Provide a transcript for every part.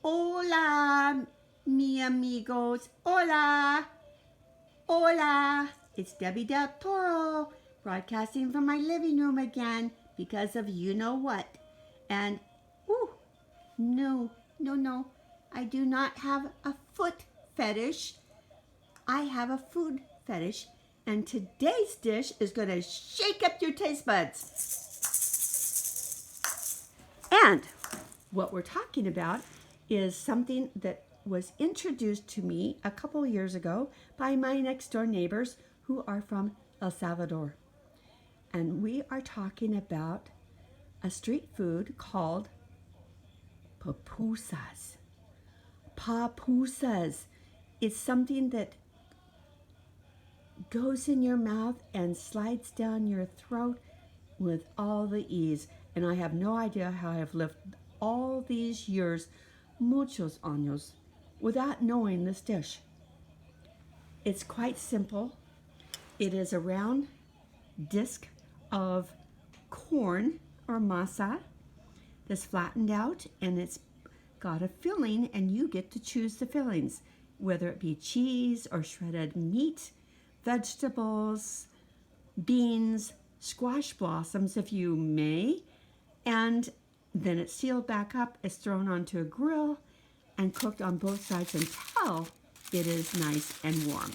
Hola, mi amigos. Hola. Hola. It's Debbie Del Toro, broadcasting from my living room again because of you know what. And, no, no, no. I do not have a foot fetish. I have a food fetish. And today's dish is going to shake up your taste buds. And what we're talking about is something that was introduced to me a couple years ago by my next door neighbors who are from El Salvador. And we are talking about a street food called pupusas. Pupusas. It's something that goes in your mouth and slides down your throat with all the ease. And I have no idea how I have lived all these years, muchos años, without knowing this dish. It's quite simple. It is a round disc of corn or masa that's flattened out, and it's got a filling, and you get to choose the fillings, whether it be cheese or shredded meat, vegetables, beans, squash blossoms if you may, and then it's sealed back up, it's thrown onto a grill and cooked on both sides until it is nice and warm.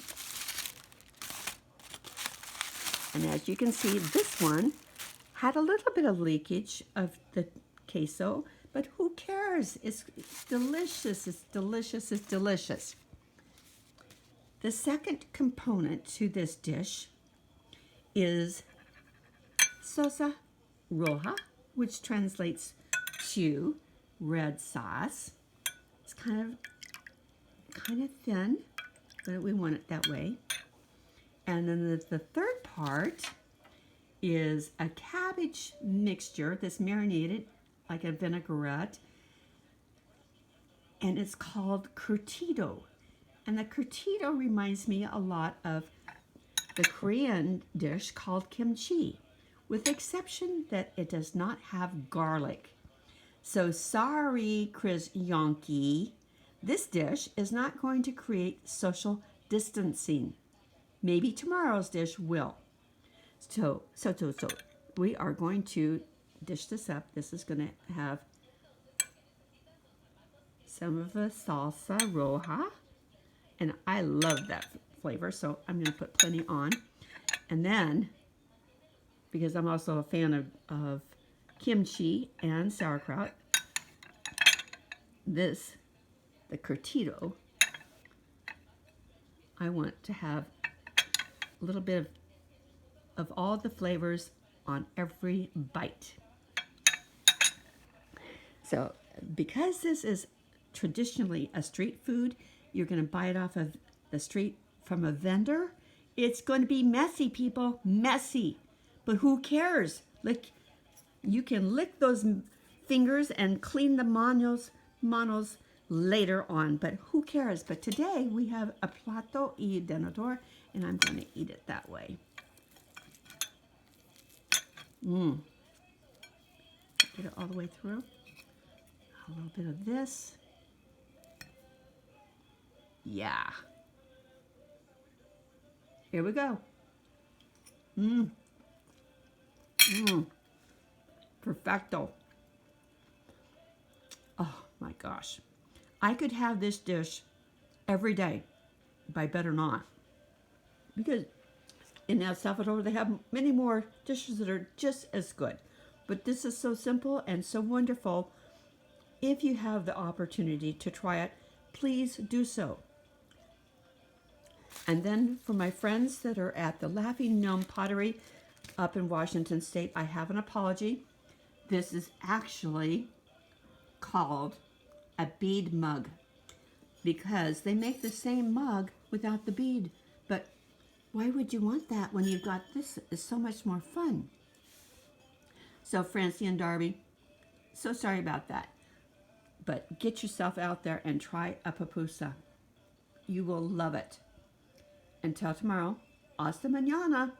And as you can see, this one had a little bit of leakage of the queso, but who cares? It's delicious, it's delicious, it's delicious. The second component to this dish is salsa roja, which translates to red sauce. It's kind of thin, but we want it that way. And then the third part is a cabbage mixture that's marinated like a vinaigrette, and it's called curtido. And the curtido reminds me a lot of the Korean dish called kimchi, with the exception that it does not have garlic. So sorry, Chris Yonke, this dish is not going to create social distancing. Maybe tomorrow's dish will. So we are going to dish this up. This is going to have some of the salsa roja, and I love that flavor, so I'm going to put plenty on. And then, because I'm also a fan of kimchi and sauerkraut, the curtido, I want to have a little bit of all the flavors on every bite. So because this is traditionally a street food, you're going to buy it off of the street from a vendor. It's going to be messy, people, messy. But who cares? You can lick those fingers and clean the manos later on, but who cares? But today we have a plato y denador, and I'm going to eat it that way. Get it all the way through. A little bit of this. Yeah. Here we go. Perfecto. Oh my gosh. I could have this dish every day, but I better not. Because in El Salvador, they have many more dishes that are just as good. But this is so simple and so wonderful. If you have the opportunity to try it, please do so. And then for my friends that are at the Laughing Gnome Pottery up in Washington State, I have an apology. This is actually called a bead mug because they make the same mug without the bead. But why would you want that when you've got this? It's so much more fun. So Francie and Darby, so sorry about that. But get yourself out there and try a pupusa. You will love it. Until tomorrow, hasta mañana.